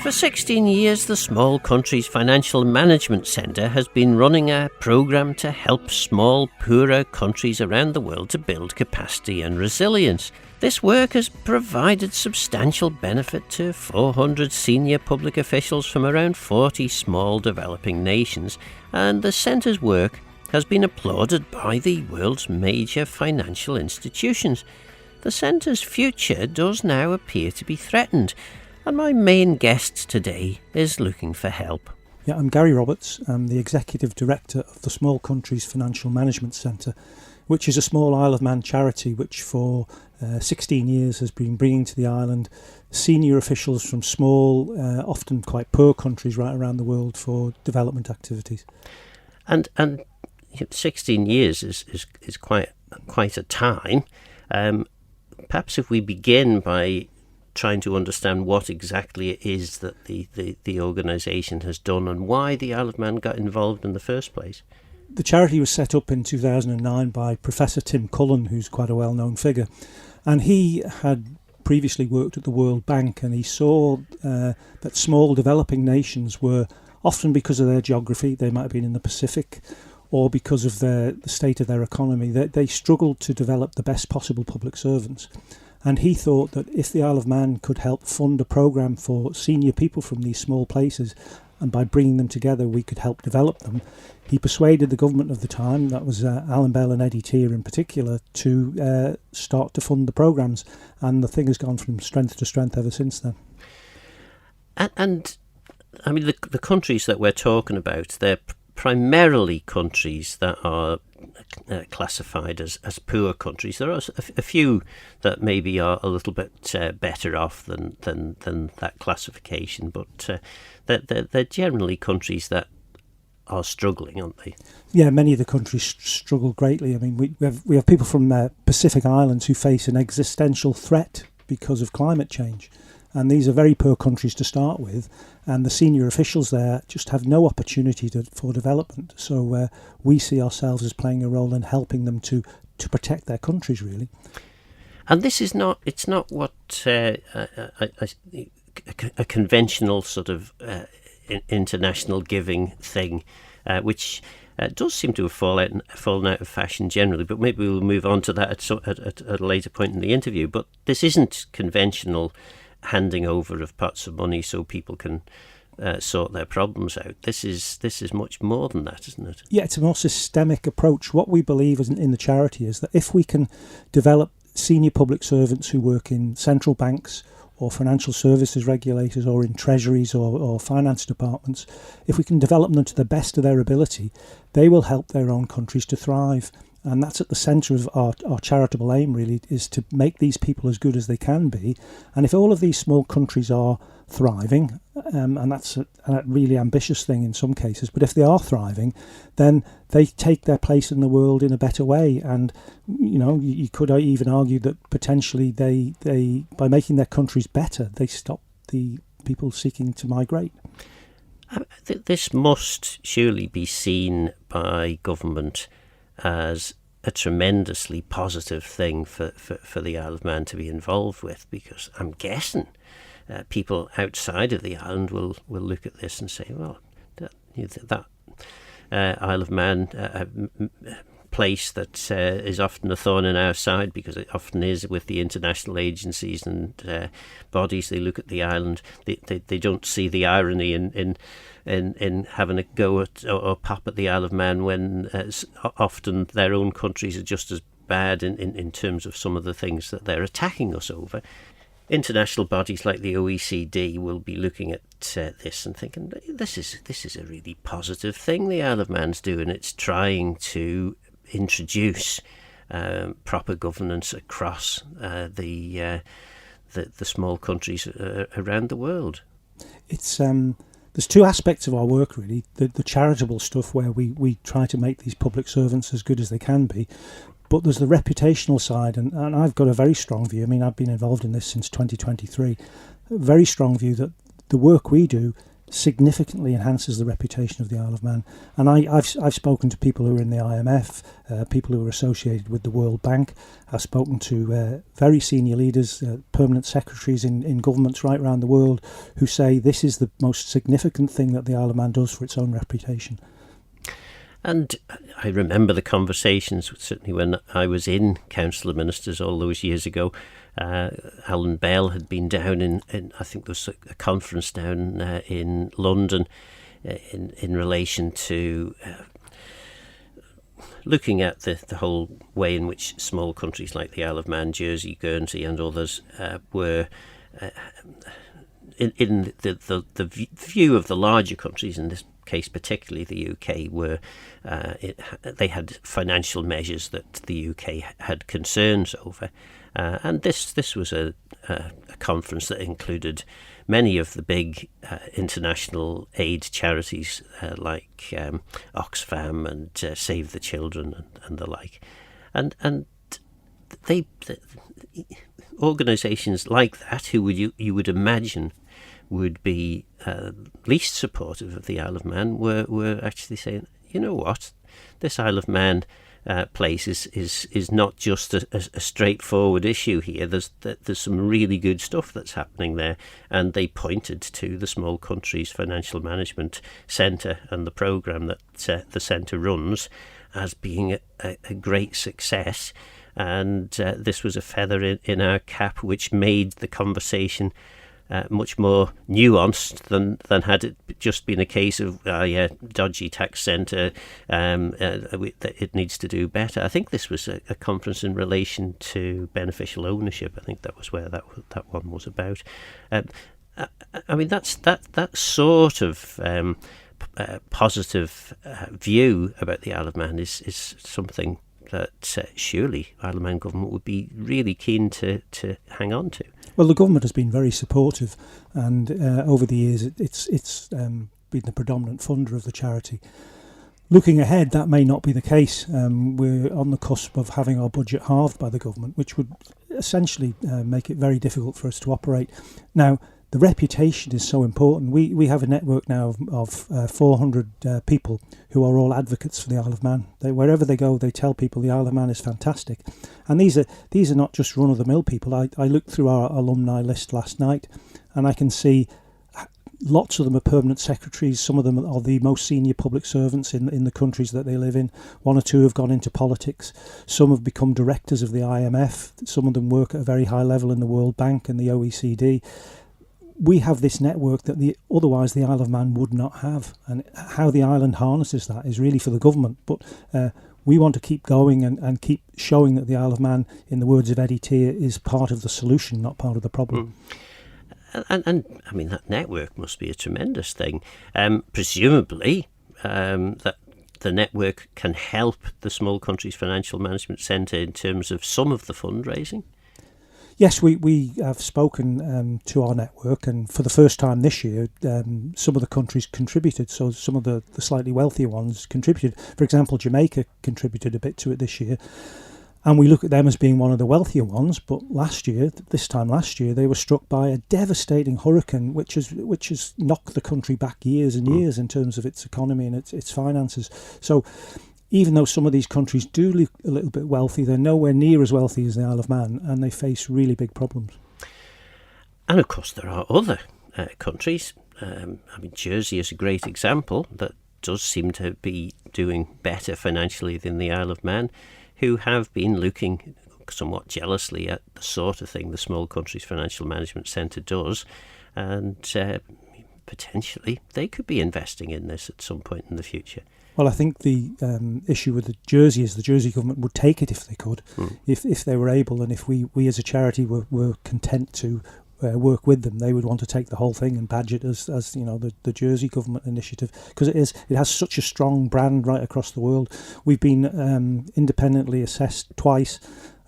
For 16 years, the Small Countries Financial Management Centre has been running a programme to help small, poorer countries around the world to build capacity and resilience. This work has provided substantial benefit to 400 senior public officials from around 40 small developing nations, and the centre's work has been applauded by the world's major financial institutions. The centre's future does now appear to be threatened, and my main guest today is looking for help. Yeah, I'm Gary Roberts. I'm the Executive Director of the Small Countries Financial Management Centre, which is a small Isle of Man charity which for 16 years has been bringing to the island senior officials from small, often quite poor countries right around the world for development activities. And 16 years is quite a time. Perhaps if we begin by trying to understand what exactly it is that the organisation has done and why the Isle of Man got involved in the first place. The charity was set up in 2009 by Professor Tim Cullen, who's quite a well-known figure, and he had previously worked at the World Bank, and he saw that small developing nations were, often because of their geography, they might have been in the Pacific, or because of the state of their economy, they struggled to develop the best possible public servants. And he thought that if the Isle of Man could help fund a programme for senior people from these small places, and by bringing them together we could help develop them, he persuaded the government of the time, that was Alan Bell and Eddie Tear in particular, to start to fund the programmes. And the thing has gone from strength to strength ever since then. And I mean, the countries that we're talking about, they're primarily countries that are classified as poor countries. There are a few that maybe are a little bit better off than that classification, but they're generally countries that are struggling, aren't they? Yeah, many of the countries struggle greatly. I mean, we have people from Pacific Islands who face an existential threat because of climate change. And these are very poor countries to start with, and the senior officials there just have no opportunity for development. So we see ourselves as playing a role in helping them to protect their countries, really. And this is not what a conventional sort of international giving thing, which does seem to have fallen out of fashion generally, but maybe we'll move on to that at a later point in the interview. But this isn't conventional handing over of pots of money so people can sort their problems out. This is much more than that, isn't it? Yeah, it's a more systemic approach. What we believe in the charity is that if we can develop senior public servants who work in central banks or financial services regulators or in treasuries or finance departments, if we can develop them to the best of their ability, they will help their own countries to thrive. And that's at the centre of our charitable aim, really, is to make these people as good as they can be. And if all of these small countries are thriving, and that's a really ambitious thing in some cases, but if they are thriving, then they take their place in the world in a better way. And, you know, you could even argue that potentially they by making their countries better, they stop the people seeking to migrate. This must surely be seen by government as a tremendously positive thing for the Isle of Man to be involved with, because I'm guessing people outside of the island will look at this and say, well, that Isle of Man place that is often a thorn in our side, because it often is with the international agencies and bodies. They look at the island, they don't see the irony in having a go at or pop at the Isle of Man when often their own countries are just as bad in terms of some of the things that they're attacking us over. International bodies like the OECD will be looking at this and thinking, this is a really positive thing the Isle of Man's doing. It's trying to introduce proper governance across the small countries around the world. It's there's two aspects of our work, really. The charitable stuff, where we try to make these public servants as good as they can be, but there's the reputational side, and I've got a very strong view. I mean, I've been involved in this since 2023. A very strong view that the work we do significantly enhances the reputation of the Isle of Man. And I've spoken to people who are in the IMF, people who are associated with the World Bank. I've spoken to very senior leaders, permanent secretaries in governments right around the world, who say this is the most significant thing that the Isle of Man does for its own reputation. And I remember the conversations, certainly when I was in Council of Ministers all those years ago. Alan Bell had been down in I think there was a conference down in London in relation to looking at the whole way in which small countries like the Isle of Man, Jersey, Guernsey and others were in the view of the larger countries, in this case particularly the UK, were they had financial measures that the UK had concerns over. And this was a conference that included many of the big international aid charities like Oxfam and Save the Children and the like. And they organisations like that, who you would imagine would be least supportive of the Isle of Man, were actually saying, you know what, this Isle of Man place is not just a straightforward issue here. There's some really good stuff that's happening there, and they pointed to the Small Countries Financial Management Centre and the programme that the centre runs as being a great success, and this was a feather in our cap, which made the conversation much more nuanced than had it just been a case of dodgy tax centre, it needs to do better. I think this was a conference in relation to beneficial ownership. I think that was where that one was about. I mean, that sort of positive view about the Isle of Man is something that surely Isle of Man government would be really keen to hang on to. Well, the government has been very supportive, and over the years it's been the predominant funder of the charity. Looking ahead, that may not be the case. We're on the cusp of having our budget halved by the government, which would essentially make it very difficult for us to operate. Now, the reputation is so important. We have a network now of 400 people who are all advocates for the Isle of Man. Wherever they go, they tell people the Isle of Man is fantastic. And these are not just run-of-the-mill people. I looked through our alumni list last night, and I can see lots of them are permanent secretaries. Some of them are the most senior public servants in the countries that they live in. One or two have gone into politics. Some have become directors of the IMF. Some of them work at a very high level in the World Bank and the OECD. We have this network that otherwise the Isle of Man would not have, and how the island harnesses that is really for the government. But we want to keep going and keep showing that the Isle of Man, in the words of Eddie Tier, is part of the solution, not part of the problem. And I mean, that network must be a tremendous thing. Presumably, that the network can help the Small Countries Financial Management Centre in terms of some of the fundraising. Yes, we have spoken to our network, and for the first time this year, some of the countries contributed. So some of the slightly wealthier ones contributed. For example, Jamaica contributed a bit to it this year, and we look at them as being one of the wealthier ones. But this time last year, they were struck by a devastating hurricane, which has knocked the country back years and years in terms of its economy and its finances. So even though some of these countries do look a little bit wealthy, they're nowhere near as wealthy as the Isle of Man, and they face really big problems. And of course there are other countries. I mean, Jersey is a great example that does seem to be doing better financially than the Isle of Man, who have been looking somewhat jealously at the sort of thing the Small Countries Financial Management Centre does, and potentially they could be investing in this at some point in the future. Well, I think the issue with the Jersey is the Jersey government would take it if they could, if they were able, and if we as a charity were content to work with them, they would want to take the whole thing and badge it as the Jersey government initiative, because it has such a strong brand right across the world. We've been independently assessed twice.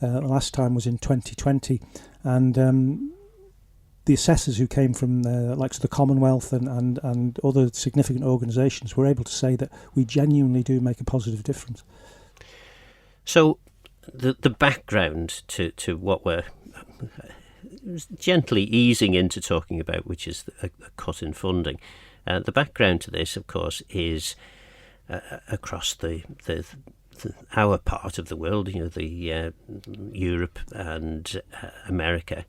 The last time was in 2020, and the assessors who came from the likes of the Commonwealth and other significant organisations were able to say that we genuinely do make a positive difference. So the background to what we're gently easing into talking about, which is a cut in funding, The background to this, of course, is across our part of the world, the Europe and America,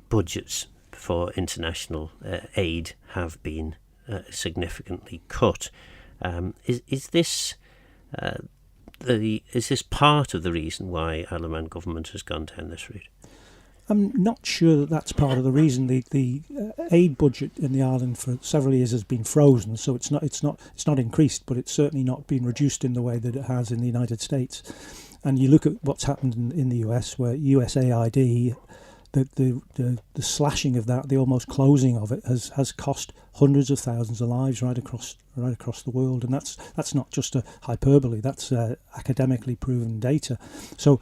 budgets for international aid have been significantly cut. Is this part of the reason why Isle of Man government has gone down this route? I'm not sure that that's part of the reason. The aid budget in the island for several years has been frozen, so it's not increased, but it's certainly not been reduced in the way that it has in the United States. And you look at what's happened in the US, where USAID, the slashing of that, the almost closing of it, has cost hundreds of thousands of lives right across the world, and that's not just a hyperbole. That's academically proven data. So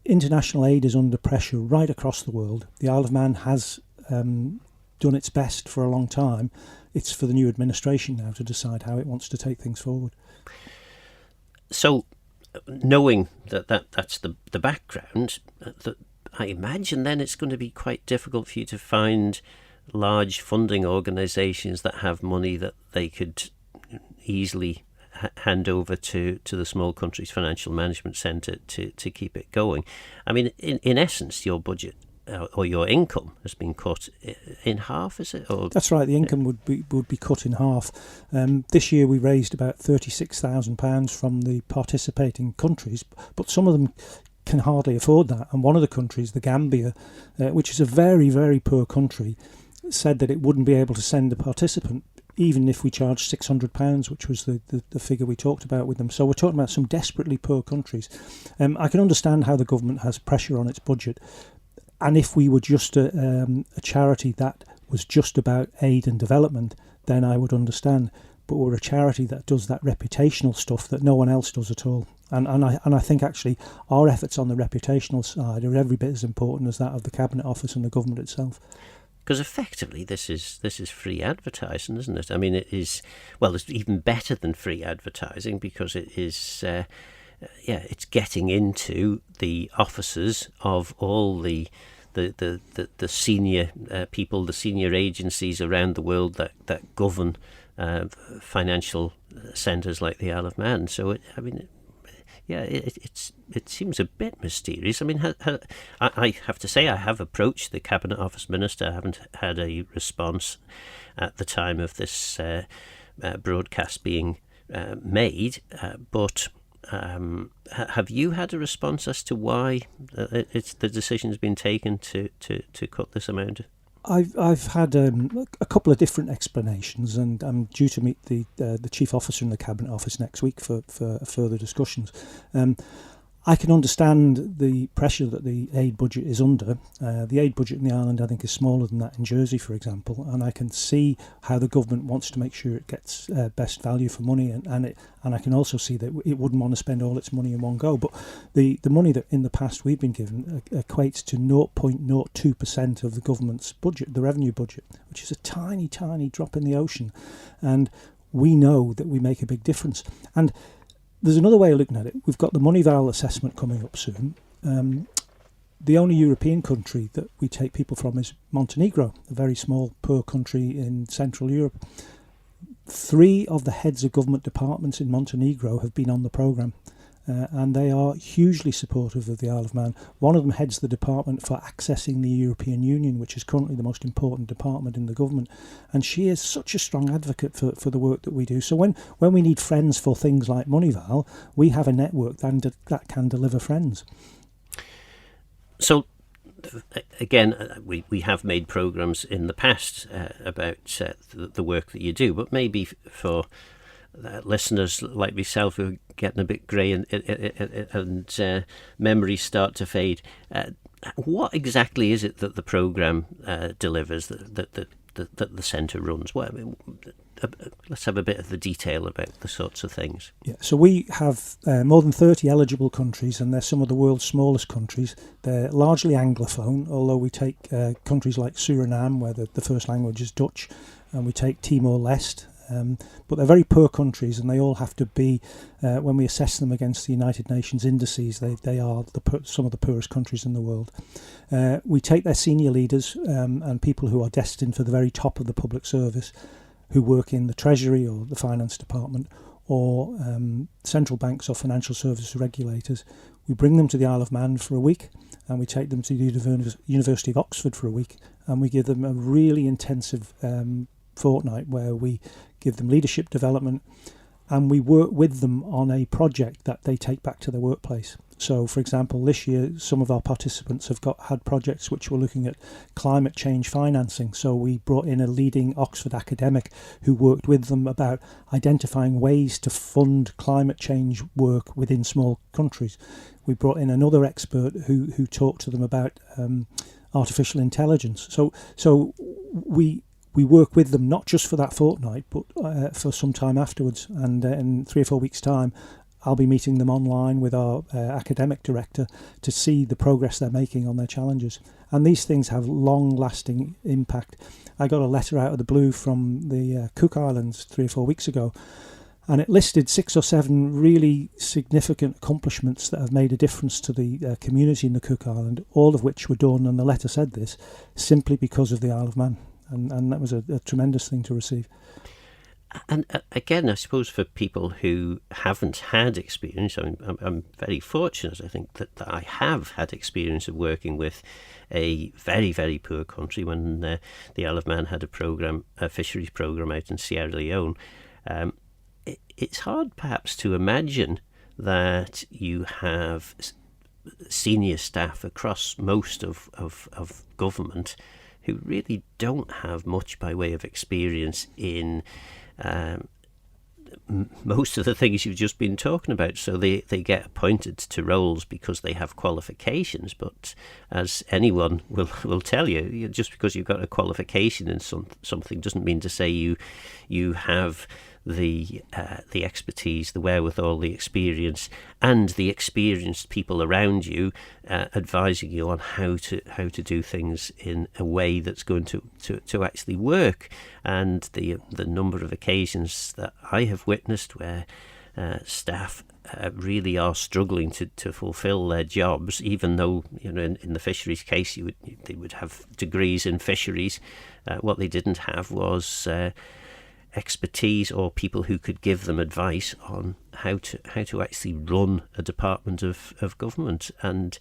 international aid is under pressure right across the world. The Isle of Man has done its best for a long time. It's for the new administration now to decide how it wants to take things forward. So, knowing that's the background, I imagine then it's going to be quite difficult for you to find large funding organisations that have money that they could easily hand over to the Small Countries Financial Management Centre to keep it going. I mean, in essence, your budget or your income has been cut in half, is it? Or that's right. The income would be cut in half. This year we raised about £36,000 from the participating countries, but some of them can hardly afford that. And one of the countries, the Gambia, which is a very, very poor country, said that it wouldn't be able to send a participant even if we charged £600, which was the figure we talked about with them. So we're talking about some desperately poor countries. I can understand how the government has pressure on its budget. And if we were just a charity that was just about aid and development, then I would understand. But we're a charity that does that reputational stuff that no one else does at all. And I think actually our efforts on the reputational side are every bit as important as that of the Cabinet Office and the government itself. Because effectively this is free advertising, isn't it? I mean, it is, well, it's even better than free advertising because it is, it's getting into the offices of all the senior people, the senior agencies around the world that govern financial centres like the Isle of Man. So, it seems a bit mysterious. I mean, I have to say I have approached the Cabinet Office Minister. I haven't had a response at the time of this broadcast being made, but have you had a response as to why the decision has been taken to cut this amount? I've had a couple of different explanations, and I'm due to meet the Chief Officer in the Cabinet Office next week for further discussions. I can understand the pressure that the aid budget is under. The aid budget in the island, I think, is smaller than that in Jersey, for example, and I can see how the government wants to make sure it gets best value for money, and I can also see that it wouldn't want to spend all its money in one go. But the money that in the past we've been given equates to 0.02% of the government's budget, the revenue budget, which is a tiny, tiny drop in the ocean, and we know that we make a big difference. And there's another way of looking at it. We've got the Moneyval assessment coming up soon. The only European country that we take people from is Montenegro, a very small, poor country in Central Europe. 3 of the heads of government departments in Montenegro have been on the programme, and they are hugely supportive of the Isle of Man. One of them heads the department for accessing the European Union, which is currently the most important department in the government, and she is such a strong advocate for the work that we do. So when we need friends for things like Moneyval, we have a network that can deliver friends. So again, we have made programmes in the past about the work that you do, but maybe for listeners like myself who are getting a bit grey and memories start to fade, what exactly is it that the programme delivers, that the centre runs? Well, I mean, let's have a bit of the detail about the sorts of things. Yeah, so we have more than 30 eligible countries, and they're some of the world's smallest countries. They're largely Anglophone, although we take countries like Suriname, where the first language is Dutch, and we take Timor-Leste. But they're very poor countries, and they all have to be, when we assess them against the United Nations indices, they are some of the poorest countries in the world. We take their senior leaders and people who are destined for the very top of the public service, who work in the Treasury or the Finance Department, or central banks or financial services regulators. We bring them to the Isle of Man for a week, and we take them to the University of Oxford for a week, and we give them a really intensive fortnight where we give them leadership development, and we work with them on a project that they take back to their workplace. So, for example, this year, some of our participants have had projects which were looking at climate change financing. So we brought in a leading Oxford academic who worked with them about identifying ways to fund climate change work within small countries. We brought in another expert who talked to them about artificial intelligence. So we work with them not just for that fortnight, but for some time afterwards. And in 3 or 4 weeks' time, I'll be meeting them online with our academic director to see the progress they're making on their challenges. And these things have long-lasting impact. I got a letter out of the blue from the Cook Islands 3 or 4 weeks ago, and it listed 6 or 7 really significant accomplishments that have made a difference to the community in the Cook Island, all of which were done, and the letter said this, simply because of the Isle of Man. And that was a tremendous thing to receive. And again, I suppose for people who haven't had experience, I'm very fortunate, I think, that I have had experience of working with a very, very poor country when the Isle of Man had a fisheries programme out in Sierra Leone. It's hard perhaps to imagine that you have senior staff across most of government who really don't have much by way of experience in most of the things you've just been talking about. So they get appointed to roles because they have qualifications, but as anyone will tell you, just because you've got a qualification in something doesn't mean to say you have the expertise, the wherewithal, the experience, and the experienced people around you advising you on how to do things in a way that's going to actually work. And the number of occasions that I have witnessed where staff really are struggling to fulfil their jobs, even though in the fisheries case they would have degrees in fisheries. What they didn't have was expertise or people who could give them advice on how to actually run a department of government. And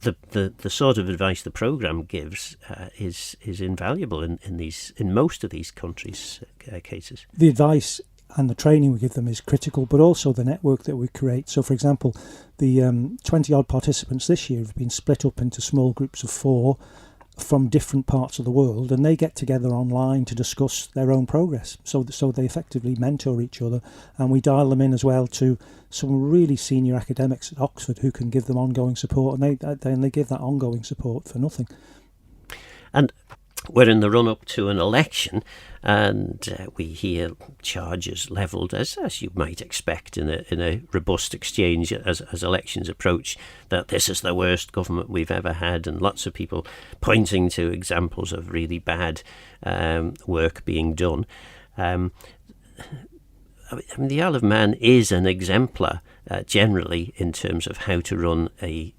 the sort of advice the programme gives is invaluable in most of these countries' cases. The advice and the training we give them is critical, but also the network that we create. So, for example, the 20-odd participants this year have been split up into small groups of 4 from different parts of the world, and they get together online to discuss their own progress. So they effectively mentor each other, and we dial them in as well to some really senior academics at Oxford who can give them ongoing support, and they give that ongoing support for nothing. And we're in the run-up to an election, and we hear charges levelled, as you might expect in a robust exchange as elections approach, that this is the worst government we've ever had, and lots of people pointing to examples of really bad work being done. I mean, the Isle of Man is an exemplar generally in terms of how to run a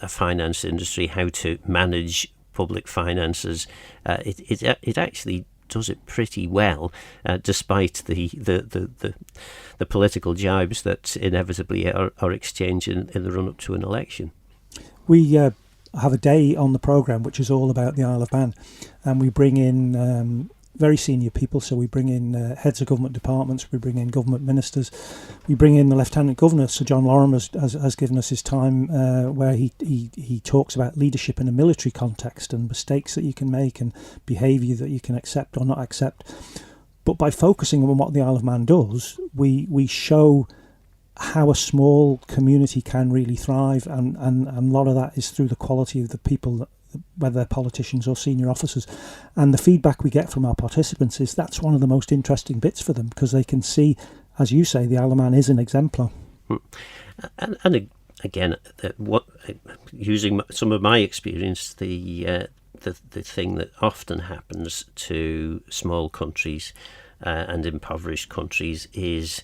finance industry, how to manage public finances. It actually does it pretty well, despite the political jibes that inevitably are exchanged in the run-up to an election. We have a day on the programme which is all about the Isle of Man, and we bring in very senior people. So we bring in heads of government departments, we bring in government ministers, we bring in the Lieutenant Governor. Sir John Lorham has given us his time where he talks about leadership in a military context and mistakes that you can make and behaviour that you can accept or not accept. But by focusing on what the Isle of Man does, we show how a small community can really thrive, and a lot of that is through the quality of the people, whether they're politicians or senior officers. And the feedback we get from our participants is that's one of the most interesting bits for them, because they can see, as you say, the Isle of Man is an exemplar. And again, using some of my experience, the thing that often happens to small countries and impoverished countries is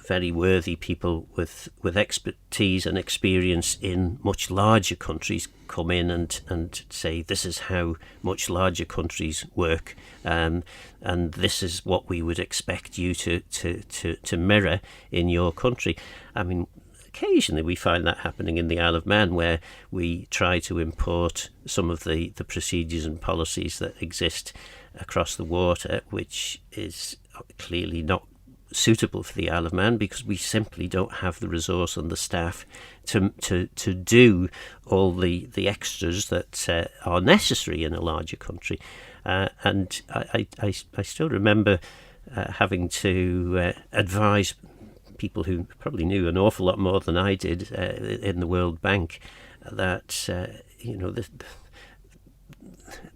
very worthy people with expertise and experience in much larger countries come in and say, this is how much larger countries work, and this is what we would expect you to mirror in your country. I mean, occasionally we find that happening in the Isle of Man, where we try to import some of the procedures and policies that exist across the water, which is clearly not suitable for the Isle of Man, because we simply don't have the resource and the staff to do all the extras that are necessary in a larger country. And I still remember having to advise people who probably knew an awful lot more than I did in the World Bank that the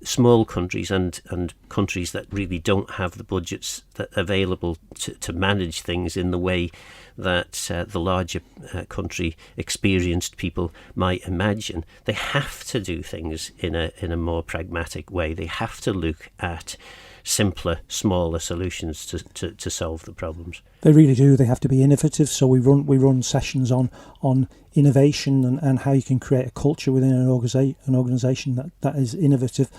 small countries and countries that really don't have the budgets that available to manage things in the way that the larger country experienced people might imagine, they have to do things in a more pragmatic way. They have to look at simpler, smaller solutions to solve the problems. They really do. They have to be innovative. So we run sessions on innovation and how you can create a culture within an organisation that is innovative.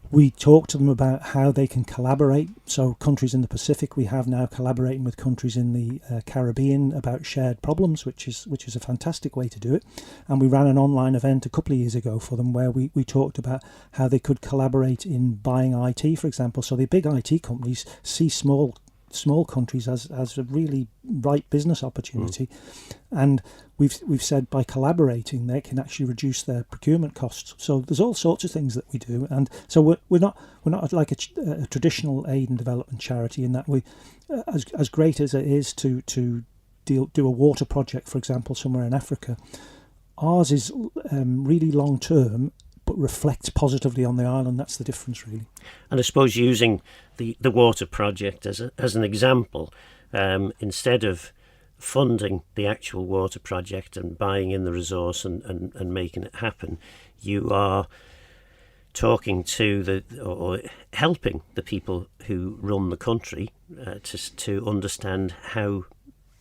We talk to them about how they can collaborate. So countries in the Pacific, we have now collaborating with countries in the Caribbean about shared problems, which is a fantastic way to do it. And we ran an online event a couple of years ago for them where we talked about how they could collaborate in buying IT, for example. So the big IT companies see small countries as a really ripe business opportunity, and we've said by collaborating they can actually reduce their procurement costs. So there's all sorts of things that we do, and so we're not like a traditional aid and development charity in that we, as great as it is to do a water project, for example, somewhere in Africa, ours is really long term, but reflects positively on the island. That's the difference, really. And I suppose using the water project as an example, instead of funding the actual water project and buying in the resource and making it happen, you are talking to or helping the people who run the country to understand how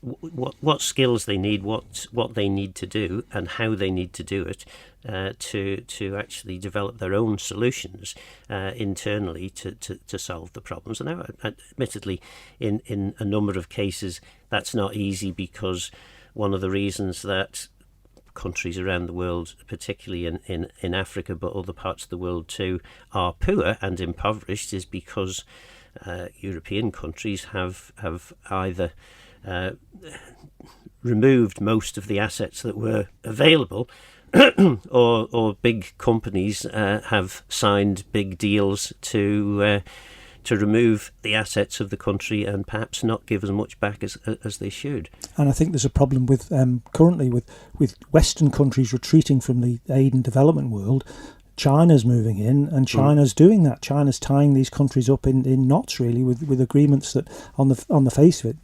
what skills they need, what they need to do, and how they need to do it, to actually develop their own solutions internally to solve the problems. And now, admittedly, in a number of cases, that's not easy, because one of the reasons that countries around the world, particularly in Africa, but other parts of the world too, are poor and impoverished is because European countries have either removed most of the assets that were available, or big companies have signed big deals to remove the assets of the country and perhaps not give as much back as they should. And I think there's a problem with currently with Western countries retreating from the aid and development world. China's moving in, and China's doing that. China's tying these countries up in knots, really, with agreements that on the face of it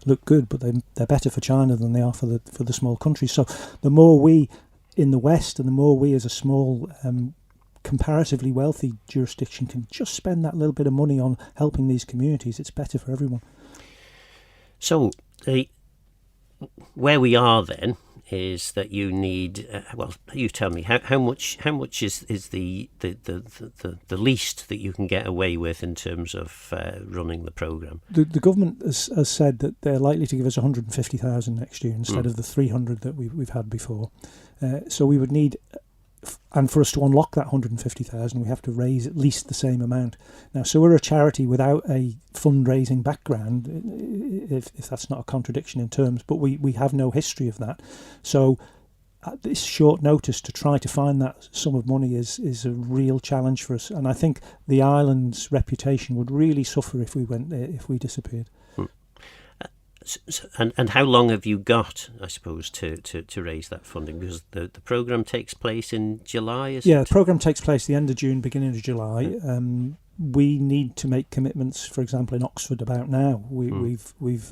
look good, but they're better for China than they are for the small countries. So the more we in the West, and the more we as a small, comparatively wealthy jurisdiction can just spend that little bit of money on helping these communities, it's better for everyone. So where we are then is that you need, well, you tell me, how much is the least that you can get away with in terms of running the programme? The government has said that they're likely to give us 150,000 next year instead of the 300 that we've had before. So we would need, and for us to unlock that 150,000, we have to raise at least the same amount. Now, so we're a charity without a fundraising background, if that's not a contradiction in terms, but we have no history of that. So at this short notice to try to find that sum of money is a real challenge for us. And I think the island's reputation would really suffer if we disappeared. And how long have you got, I suppose, to raise that funding? Because the programme takes place in July, is it? Yeah, the programme takes place the end of June, beginning of July. We need to make commitments, for example, in Oxford about now. We've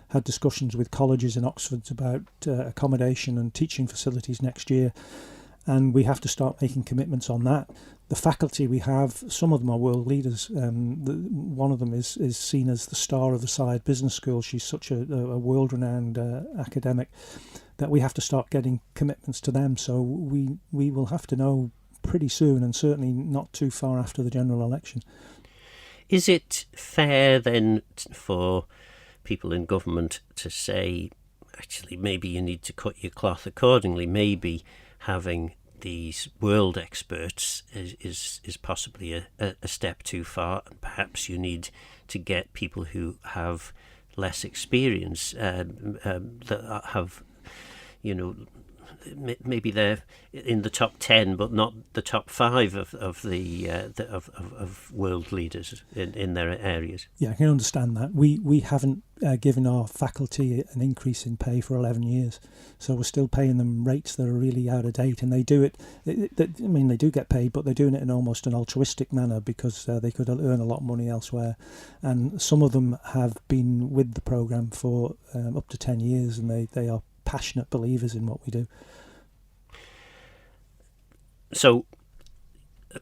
had discussions with colleges in Oxford about accommodation and teaching facilities next year. and we have to start making commitments on that. The faculty we have, some of them are world leaders. One of them is seen as the star of the Syed Business School. She's such a world-renowned academic that we have to start getting commitments to them. So we will have to know pretty soon, and certainly not too far after the general election. Is it fair then for people in government to say, actually, maybe you need to cut your cloth accordingly? Maybe having these world experts is possibly a step too far, and perhaps you need to get people who have less experience, that have, maybe they're in the top 10 but not the top 5 of world leaders in their areas. Yeah, I can understand that. We haven't given our faculty an increase in pay for 11 years, so we're still paying them rates that are really out of date, and they do it. They do get paid, but they're doing it in almost an altruistic manner because they could earn a lot of money elsewhere, and some of them have been with the programme for up to 10 years, and they are passionate believers in what we do. So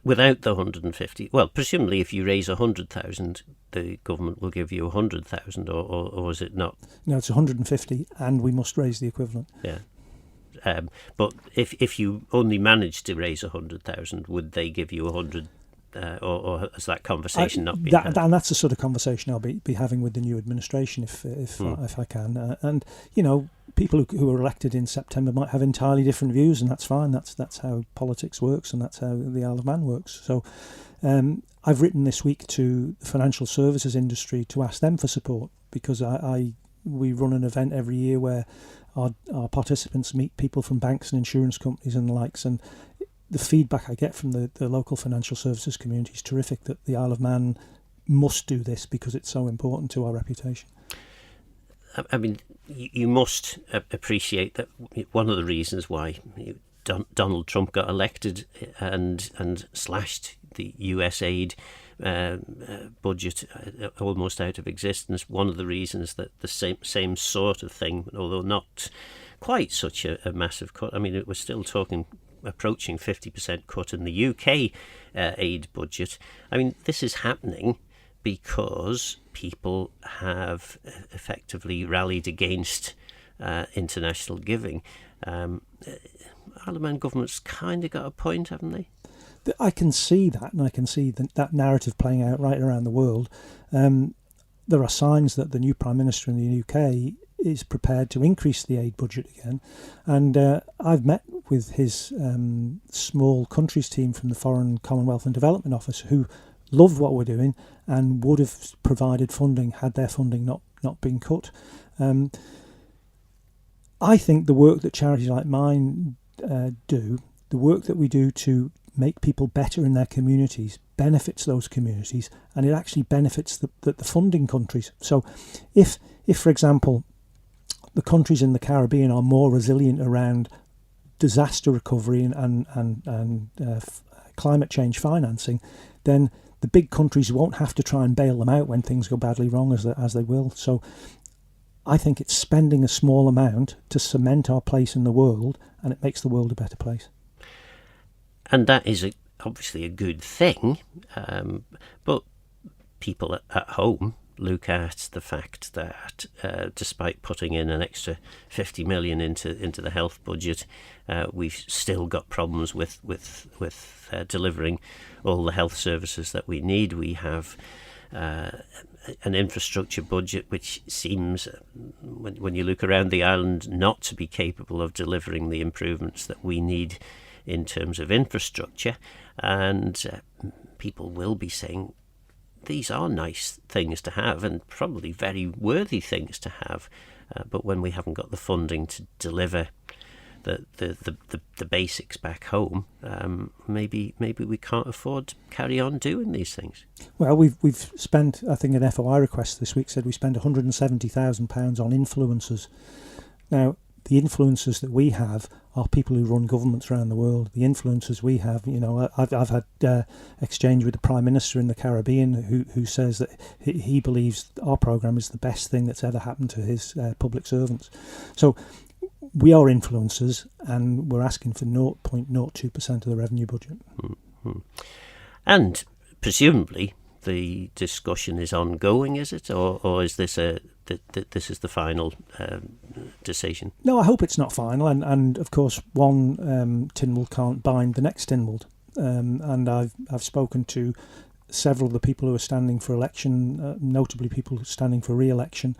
without the 150, well, presumably if you raise 100,000, the government will give you 100,000, or is it not? No, it's 150, and we must raise the equivalent. Yeah. But if you only managed to raise 100,000, would they give you 100? Or has that conversation not been had? And that's the sort of conversation I'll be having with the new administration if I can. And people who are elected in September might have entirely different views, and that's fine. That's how politics works, and that's how the Isle of Man works. So I've written this week to the financial services industry to ask them for support, because we run an event every year where our participants meet people from banks and insurance companies and the likes, and the feedback I get from the local financial services community is terrific, that the Isle of Man must do this because it's so important to our reputation. I mean, you must appreciate that one of the reasons why Donald Trump got elected and slashed the US aid budget almost out of existence, one of the reasons that the same sort of thing, although not quite such a massive cut, I mean, it was still approaching 50% cut in the UK aid budget. I mean, this is happening because people have effectively rallied against international giving. Isle of Man government's kind of got a point, haven't they? I can see that, and I can see that narrative playing out right around the world. There are signs that the new Prime Minister in the UK is prepared to increase the aid budget again, and I've met with his small countries team from the Foreign, Commonwealth and Development Office, who love what we're doing and would have provided funding had their funding not been cut. I think the work that charities like mine do, the work that we do to make people better in their communities, benefits those communities, and it actually benefits the funding countries. So if for example, the countries in the Caribbean are more resilient around disaster recovery and climate change financing, then the big countries won't have to try and bail them out when things go badly wrong, as they will. So I think it's spending a small amount to cement our place in the world, and it makes the world a better place. And that is obviously a good thing, but people at home look at the fact that despite putting in an extra 50 million into the health budget, we've still got problems with delivering all the health services that we need. We have an infrastructure budget which seems, when you look around the island, not to be capable of delivering the improvements that we need in terms of infrastructure. And people will be saying, these are nice things to have and probably very worthy things to have, but when we haven't got the funding to deliver the basics back home, maybe we can't afford to carry on doing these things. Well, we've spent, I think an FOI request this week said we spend £170,000 on influencers. Now, the influencers that we have are people who run governments around the world. The influencers we have, I've had exchange with the Prime Minister in the Caribbean who says that he believes our programme is the best thing that's ever happened to his public servants. So we are influencers, and we're asking for 0.02% of the revenue budget. Mm-hmm. And presumably the discussion is ongoing, is it, or is this this is the final decision? No, I hope it's not final, and of course one Tynwald can't bind the next Tynwald, and I've spoken to several of the people who are standing for election, notably people standing for re-election.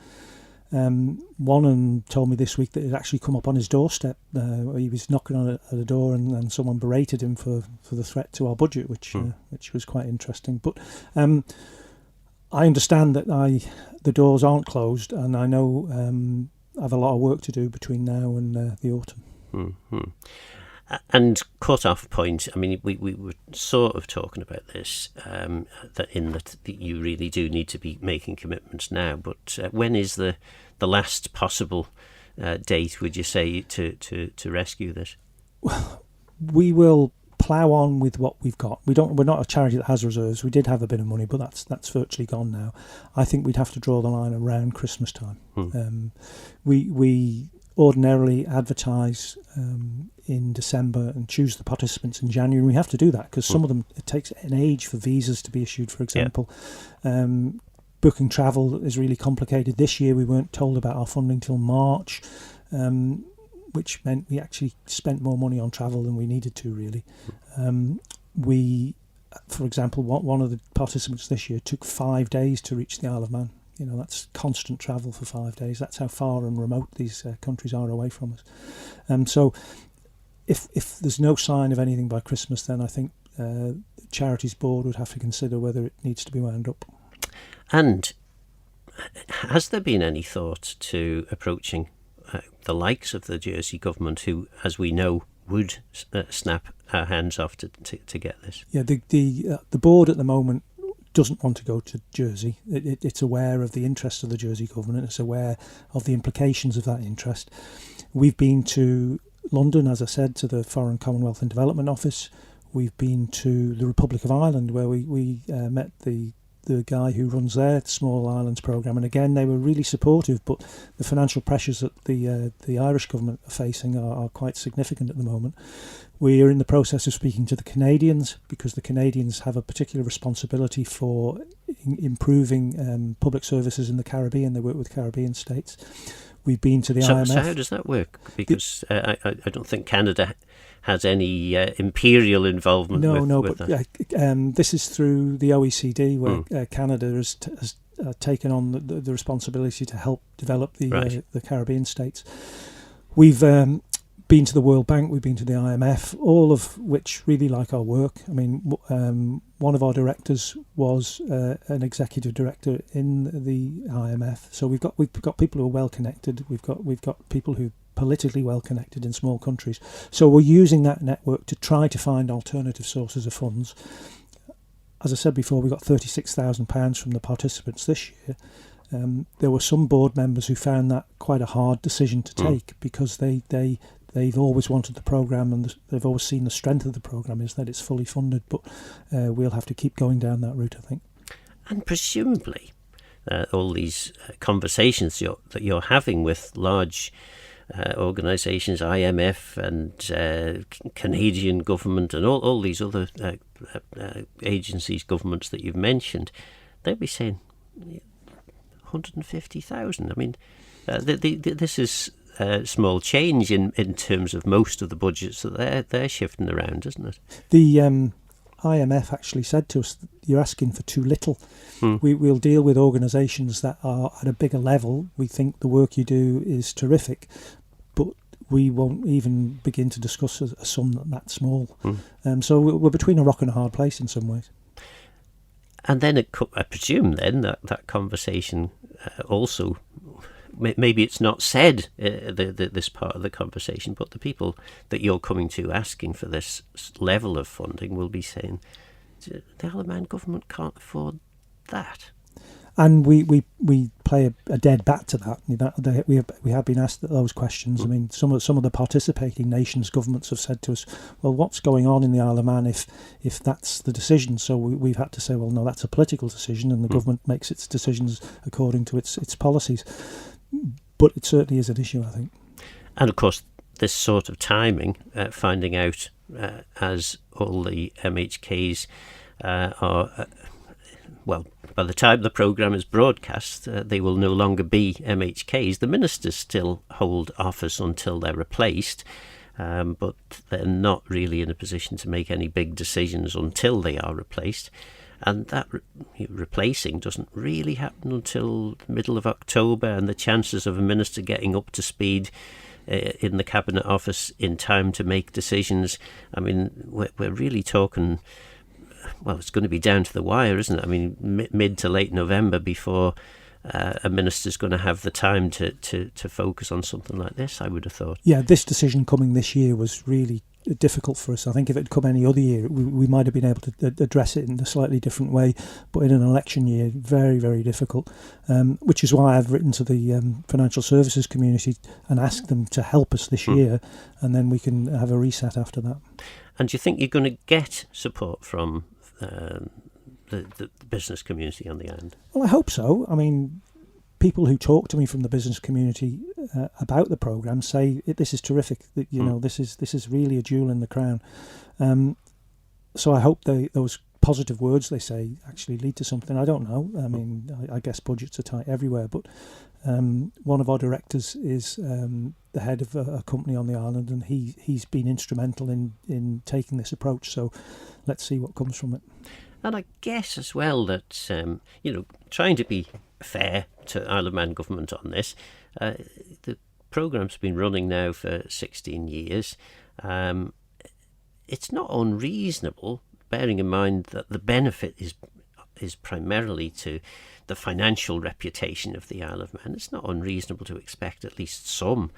One of them told me this week that it had actually come up on his doorstep. He was knocking on at the door, and someone berated him for the threat to our budget, which was quite interesting. But I understand that the doors aren't closed, and I know I have a lot of work to do between now and the autumn. Mm-hmm. And cut-off point, I mean, we were sort of talking about this, that you really do need to be making commitments now, but when is the last possible date, would you say, to rescue this? Well, we will plough on with what we've got. We're not a charity that has reserves. We did have a bit of money, but that's virtually gone now. I think we'd have to draw the line around Christmas time. We ordinarily advertise in December and choose the participants in January. We have to do that because some of them, it takes an age for visas to be issued, for example. Booking travel is really complicated. This year we weren't told about our funding till March, which meant we actually spent more money on travel than we needed to, really. We, for example, one of the participants this year took 5 days to reach the Isle of Man. You know, that's constant travel for 5 days. That's how far and remote these countries are away from us. So if there's no sign of anything by Christmas, then I think the Charities Board would have to consider whether it needs to be wound up. And has there been any thought to approaching the likes of the Jersey government, who, as we know, would snap our hands off to get this? Yeah, the board at the moment doesn't want to go to Jersey. It's aware of the interest of the Jersey government. It's aware of the implications of that interest. We've been to London, as I said, to the Foreign Commonwealth and Development Office. We've been to the Republic of Ireland, where we met the guy who runs their Small Islands programme, and again they were really supportive, but the financial pressures that the Irish government are facing are quite significant at the moment. We are in the process of speaking to the Canadians, because the Canadians have a particular responsibility for improving public services in the Caribbean. They work with Caribbean states. We've been to the IMF. So how does that work? Because I don't think Canada has any imperial involvement with that. But this is through the OECD, where Canada has taken on the responsibility to help develop the Caribbean states. We've been to the World Bank, we've been to the IMF, all of which really like our work. I mean, one of our directors was an executive director in the IMF, so we've got people who are well connected. We've got people who are politically well connected in small countries. So we're using that network to try to find alternative sources of funds. As I said before, we got £36,000 from the participants this year. There were some board members who found that quite a hard decision to take, because they've always wanted the programme, and they've always seen the strength of the programme is that it's fully funded. But we'll have to keep going down that route, I think. And presumably, all these conversations that you're having with large organisations, IMF and Canadian government and all these other agencies, governments that you've mentioned, they'll be saying 150,000. I mean, this is small change in terms of most of the budgets that they're shifting around, isn't it? The IMF actually said to us, you're asking for too little. We'll deal with organisations that are at a bigger level. We think the work you do is terrific, but we won't even begin to discuss a sum that small. So we're between a rock and a hard place in some ways. And then I presume then that conversation also, maybe it's not said, this part of the conversation, but the people that you're coming to asking for this level of funding will be saying, the Isle of Man government can't afford that. And we play a dead bat to that. We have been asked those questions. I mean, some of the participating nations' governments have said to us, well, what's going on in the Isle of Man if that's the decision? So we've had to say, well, no, that's a political decision, and the government makes its decisions according to its policies. But it certainly is an issue, I think. And of course, this sort of timing, finding out as all the MHKs are, well, by the time the programme is broadcast, they will no longer be MHKs. The ministers still hold office until they're replaced, but they're not really in a position to make any big decisions until they are replaced. And that replacing doesn't really happen until the middle of October, and the chances of a minister getting up to speed in the Cabinet Office in time to make decisions, I mean, we're really talking, well, it's going to be down to the wire, isn't it? I mean, mid to late November before a minister's going to have the time to focus on something like this, I would have thought. Yeah, this decision coming this year was really difficult for us. I think if it had come any other year, we might have been able to address it in a slightly different way, but in an election year, very, very difficult, which is why I've written to the financial services community and asked them to help us this year, and then we can have a reset after that. And do you think you're going to get support from the business community on the island? Well, I hope so. I mean, people who talk to me from the business community about the programme say this is terrific. That this is really a jewel in the crown. So I hope those positive words they say actually lead to something. I don't know. I mean, I guess budgets are tight everywhere, but one of our directors is the head of a company on the island, and he's been instrumental in taking this approach. So let's see what comes from it. And I guess as well that trying to be fair to Isle of Man government on this, the programme's been running now for 16 years. It's not unreasonable, bearing in mind that the benefit is primarily to the financial reputation of the Isle of Man. It's not unreasonable to expect at least some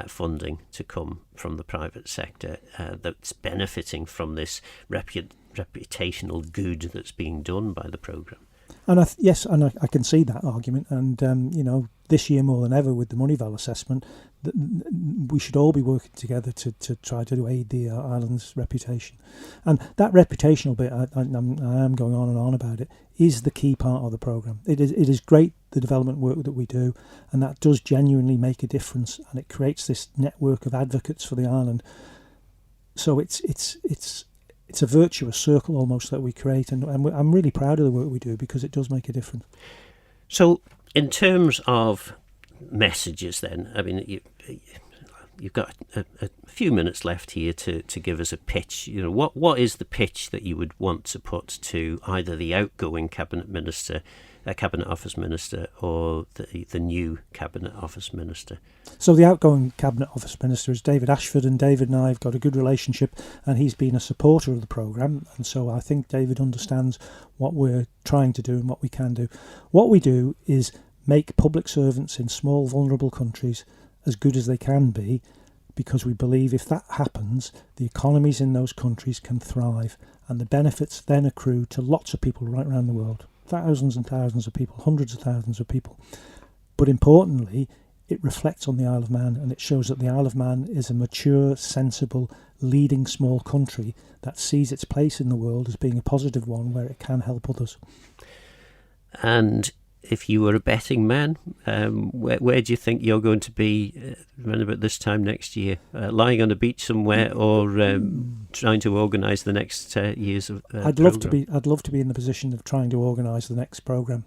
funding to come from the private sector that's benefiting from this reputational good that's being done by the programme. And I can see that argument. And this year more than ever with the Moneyval assessment, we should all be working together to try to aid the island's reputation. And that reputational bit, I am going on and on about it, is the key part of the programme. It is great, the development work that we do, and that does genuinely make a difference, and it creates this network of advocates for the island. So it's a virtuous circle almost that we create, and I'm really proud of the work we do because it does make a difference. So in terms of messages then, I mean, you've got a few minutes left here to give us a pitch. What is the pitch that you would want to put to either the outgoing Cabinet Office Minister or the new Cabinet Office Minister? So the outgoing Cabinet Office Minister is David Ashford, and David and I have got a good relationship, and he's been a supporter of the programme, and so I think David understands what we're trying to do and what we can do. What we do is make public servants in small, vulnerable countries as good as they can be, because we believe if that happens, the economies in those countries can thrive, and the benefits then accrue to lots of people right around the world. Thousands and thousands of people, hundreds of thousands of people. But importantly, it reflects on the Isle of Man, and it shows that the Isle of Man is a mature, sensible, leading small country that sees its place in the world as being a positive one where it can help others. And if you were a betting man, where do you think you're going to be around about this time next year? Lying on a beach somewhere, or trying to organise the next years of I'd love to be in the position of trying to organise the next programme.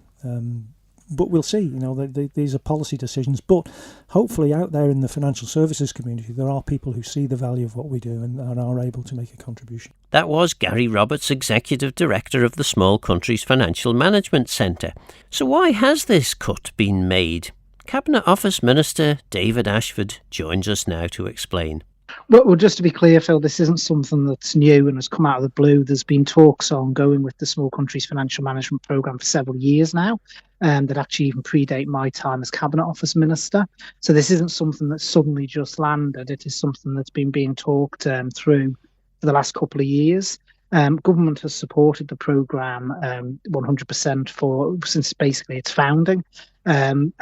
But we'll see. These are policy decisions. But hopefully, out there in the financial services community, there are people who see the value of what we do and are able to make a contribution. That was Gary Roberts, Executive Director of the Small Countries Financial Management Centre. So why has this cut been made? Cabinet Office Minister David Ashford joins us now to explain. Well, just to be clear, Phil, this isn't something that's new and has come out of the blue. There's been talks ongoing with the Small Countries Financial Management Programme for several years now, that actually even predate my time as Cabinet Office Minister. So this isn't something that's suddenly just landed. It is something that's been being talked through for the last couple of years. Government has supported the programme 100% since basically its founding. And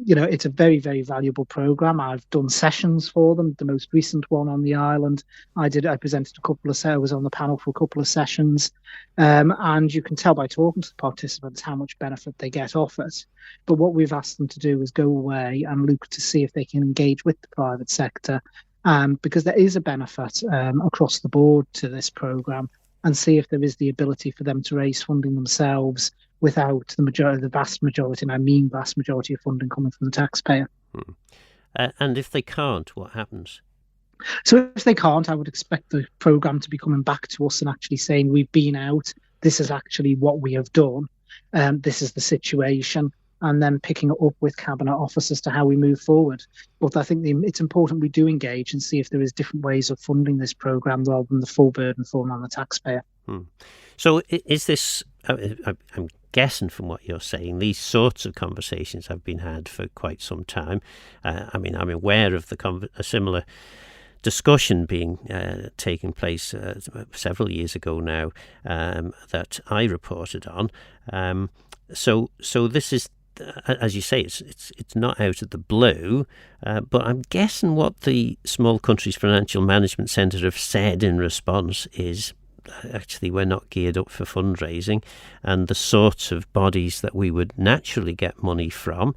it's a very, very valuable program. I've done sessions for them. The most recent one on the island, I presented I was on the panel for a couple of sessions, and you can tell by talking to the participants how much benefit they get off it. But what we've asked them to do is go away and look to see if they can engage with the private sector, because there is a benefit across the board to this program, and see if there is the ability for them to raise funding themselves without the vast majority, and I mean vast majority of funding coming from the taxpayer. And if they can't, what happens? So if they can't, I would expect the programme to be coming back to us and actually saying, we've been out, this is actually what we have done, this is the situation, and then picking it up with Cabinet Office as to how we move forward. But I think it's important we do engage and see if there is different ways of funding this programme rather than the full burden falling on the taxpayer. So is this, I'm guessing from what you're saying, these sorts of conversations have been had for quite some time. I'm aware of a similar discussion being taking place several years ago now that I reported on. So this is, as you say, it's not out of the blue, but I'm guessing what the Small Countries Financial Management Centre have said in response is, actually, we're not geared up for fundraising, and the sorts of bodies that we would naturally get money from,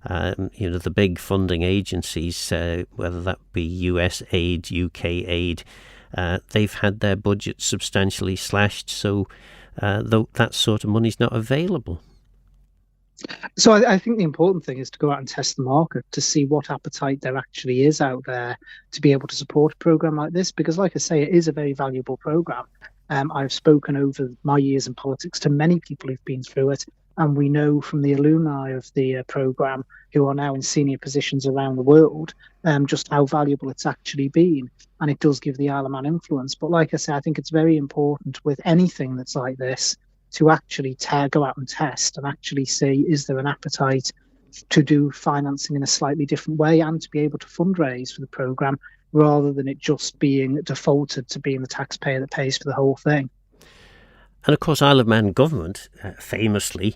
the big funding agencies, whether that be US aid, UK aid, they've had their budgets substantially slashed, so that sort of money's not available. So I think the important thing is to go out and test the market to see what appetite there actually is out there to be able to support a programme like this, because like I say, it is a very valuable programme. I've spoken over my years in politics to many people who've been through it, and we know from the alumni of the programme who are now in senior positions around the world just how valuable it's actually been, and it does give the Isle of Man influence. But like I say, I think it's very important with anything that's like this to actually go out and test and actually see, is there an appetite to do financing in a slightly different way and to be able to fundraise for the programme rather than it just being defaulted to being the taxpayer that pays for the whole thing. And of course, Isle of Man government famously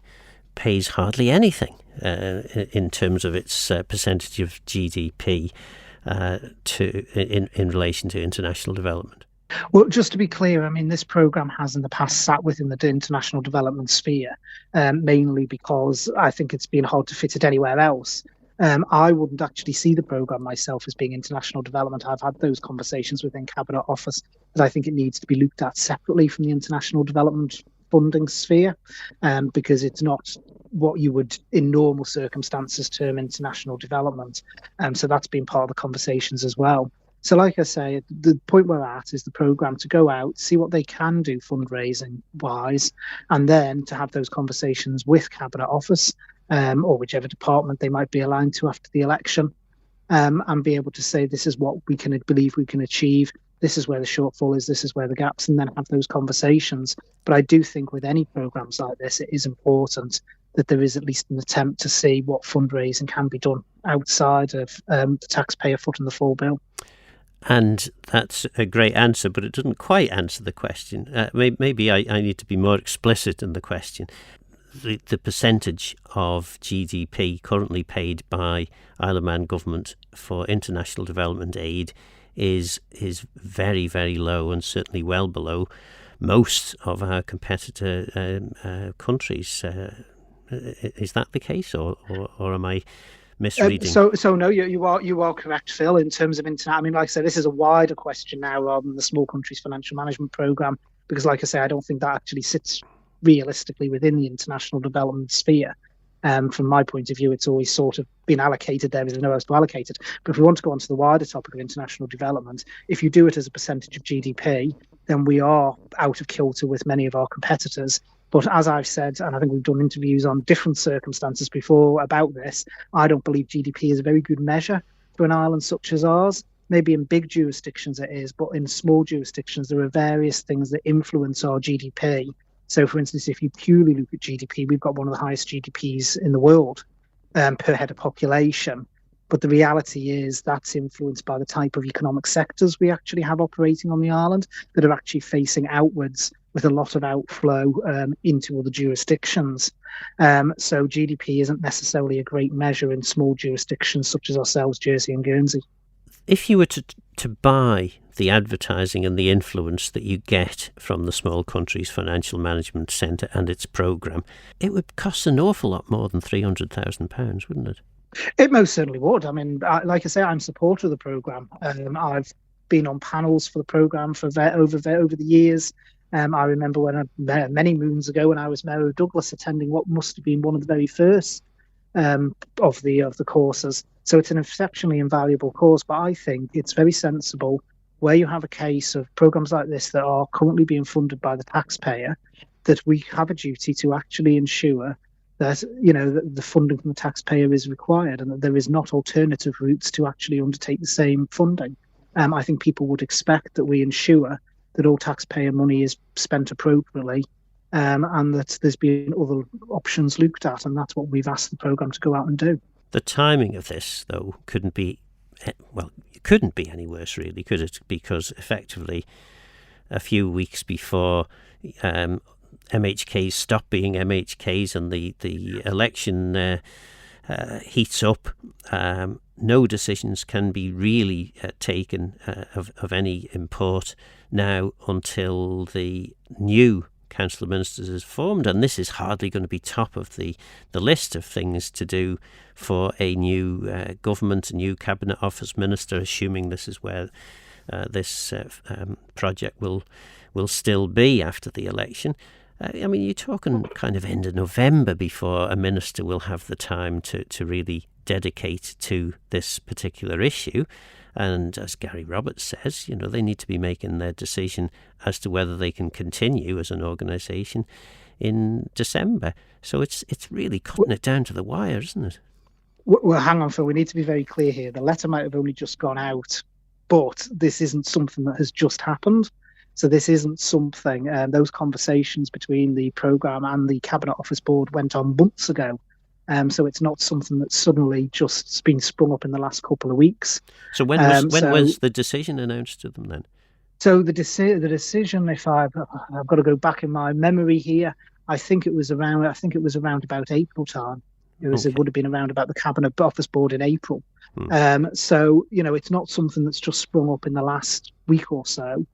pays hardly anything in terms of its percentage of GDP in relation to international development. Well, just to be clear, I mean, this programme has in the past sat within the international development sphere, mainly because I think it's been hard to fit it anywhere else. I wouldn't actually see the programme myself as being international development. I've had those conversations within Cabinet Office, but I think it needs to be looked at separately from the international development funding sphere, because it's not what you would in normal circumstances term international development. So that's been part of the conversations as well. So like I say, the point we're at is the programme to go out, see what they can do fundraising wise, and then to have those conversations with Cabinet Office or whichever department they might be aligned to after the election, and be able to say, this is what we can believe we can achieve, this is where the shortfall is, this is where the gaps, and then have those conversations. But I do think with any programmes like this, it is important that there is at least an attempt to see what fundraising can be done outside of the taxpayer footing the full bill. And that's a great answer, but it doesn't quite answer the question. Maybe I need to be more explicit in the question. The percentage of GDP currently paid by Isle of Man government for international development aid is very, very low, and certainly well below most of our competitor countries. Is that the case, or am I misreading? So no, you are correct, Phil. In terms of internet, I mean, like I said, this is a wider question now rather than the Small Countries Financial Management Programme, because, like I say, I don't think that actually sits realistically within the international development sphere. From my point of view, it's always sort of been allocated there. There's nowhere else to allocate it. But if we want to go on to the wider topic of international development, if you do it as a percentage of GDP, then we are out of kilter with many of our competitors. But as I've said, and I think we've done interviews on different circumstances before about this, I don't believe GDP is a very good measure for an island such as ours. Maybe in big jurisdictions it is, but in small jurisdictions there are various things that influence our GDP. So, for instance, if you purely look at GDP, we've got one of the highest GDPs in the world per head of population. But the reality is that's influenced by the type of economic sectors we actually have operating on the island that are actually facing outwards with a lot of outflow into other jurisdictions. So GDP isn't necessarily a great measure in small jurisdictions such as ourselves, Jersey and Guernsey. If you were to buy the advertising and the influence that you get from the Small Countries Financial Management Centre and its programme, it would cost an awful lot more than £300,000, wouldn't it? It most certainly would. I mean, like I say, I'm a supporter of the programme. I've been on panels for the programme for over the years. I remember many moons ago when I was Mayor of Douglas attending what must have been one of the very first of the courses. So it's an exceptionally invaluable course, but I think it's very sensible where you have a case of programs like this that are currently being funded by the taxpayer, that we have a duty to actually ensure that the funding from the taxpayer is required and that there is not alternative routes to actually undertake the same funding. I think people would expect that we ensure that all taxpayer money is spent appropriately, and that there's been other options looked at, and that's what we've asked the programme to go out and do. The timing of this, though, couldn't be any worse, really, could it? Because effectively, a few weeks before MHKs stop being MHKs and the election heats up, no decisions can be really taken of any import now until the new Council of Ministers is formed, and this is hardly going to be top of the list of things to do for a new government, a new Cabinet Office Minister, assuming this is where this project will still be after the election. I mean, you're talking kind of end of November before a minister will have the time to really dedicate to this particular issue. And as Gary Roberts says, they need to be making their decision as to whether they can continue as an organisation in December. So it's really cutting it down to the wire, isn't it? Well, hang on, Phil. We need to be very clear here. The letter might have only just gone out, but this isn't something that has just happened. So this isn't something, those conversations between the programme and the Cabinet Office Board went on months ago. So it's not something that's suddenly just been sprung up in the last couple of weeks. So when was the decision announced to them then? So the decision, if I've got to go back in my memory here, I think it was around about April time. It would have been around about the Cabinet Office Board in April. So it's not something that's just sprung up in the last week or so.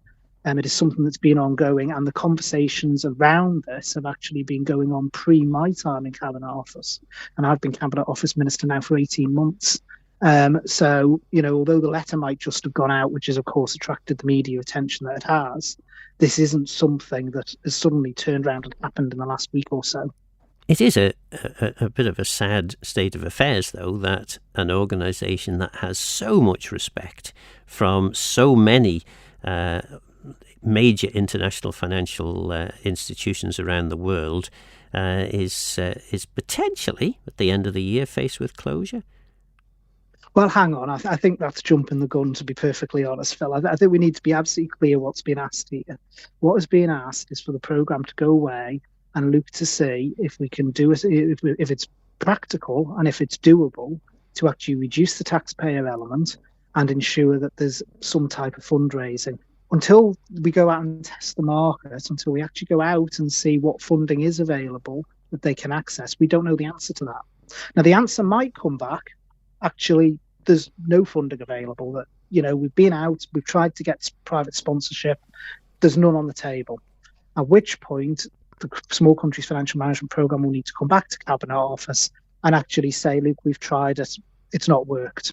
It is something that's been ongoing, and the conversations around this have actually been going on pre my time in Cabinet Office. And I've been Cabinet Office Minister now for 18 months. So, although the letter might just have gone out, which has, of course, attracted the media attention that it has, this isn't something that has suddenly turned around and happened in the last week or so. It is a bit of a sad state of affairs, though, that an organisation that has so much respect from so many major international financial institutions around the world is potentially, at the end of the year, faced with closure. Well, hang on. I think that's jumping the gun, to be perfectly honest, Phil. I think we need to be absolutely clear what's been asked here. What is being asked is for the programme to go away and look to see if we can do it, if it's practical and if it's doable, to actually reduce the taxpayer element and ensure that there's some type of fundraising. Until we go out and test the market, until we actually go out and see what funding is available that they can access, we don't know the answer to that. Now, the answer might come back, actually, there's no funding available. That we've been out, we've tried to get private sponsorship, there's none on the table. At which point, the Small Countries Financial Management Programme will need to come back to Cabinet Office and actually say, look, we've tried it, it's not worked.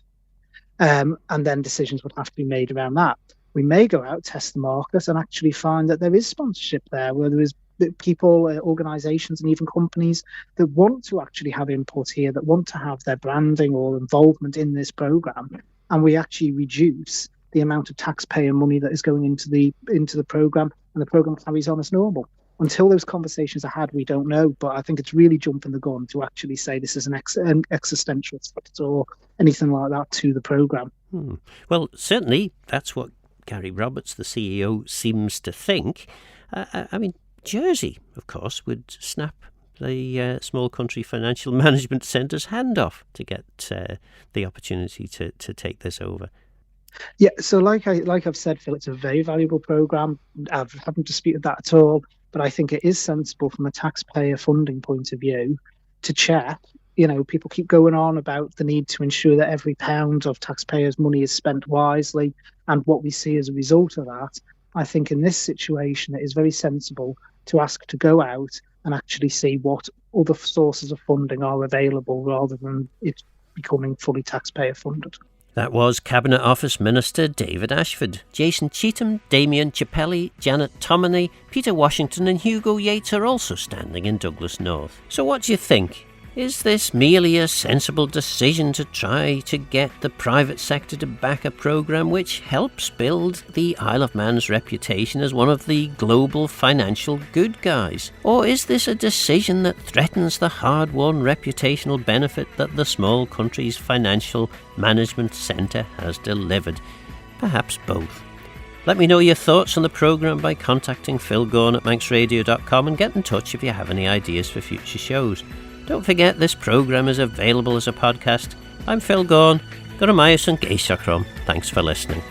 And then decisions would have to be made around that. We may go out, test the market, and actually find that there is sponsorship there, where there is people, organisations, and even companies that want to actually have input here, that want to have their branding or involvement in this programme, and we actually reduce the amount of taxpayer money that is going into the programme, and the programme carries on as normal. Until those conversations are had, we don't know. But I think it's really jumping the gun to actually say this is an existential threat or anything like that to the programme. Well, certainly that's what Gary Roberts, the CEO, seems to think. I mean, Jersey, of course, would snap the Small Country Financial Management Centre's hand off to get the opportunity to take this over. Yeah, so like I've said, Phil, it's a very valuable programme. I haven't disputed that at all. But I think it is sensible from a taxpayer funding point of view to check. People keep going on about the need to ensure that every pound of taxpayers' money is spent wisely, and what we see as a result of that. I think in this situation, it is very sensible to ask to go out and actually see what other sources of funding are available rather than it becoming fully taxpayer funded. That was Cabinet Office Minister David Ashford. Jason Cheetham, Damien Chappelli, Janet Tominey, Peter Washington and Hugo Yates are also standing in Douglas North. So what do you think? Is this merely a sensible decision to try to get the private sector to back a programme which helps build the Isle of Man's reputation as one of the global financial good guys? Or is this a decision that threatens the hard-won reputational benefit that the small country's financial management centre has delivered? Perhaps both. Let me know your thoughts on the programme by contacting Phil Gorn at manxradio.com and get in touch if you have any ideas for future shows. Don't forget this programme is available as a podcast. I'm Phil Gorn. Go to Myers and Geisachrom. Thanks for listening.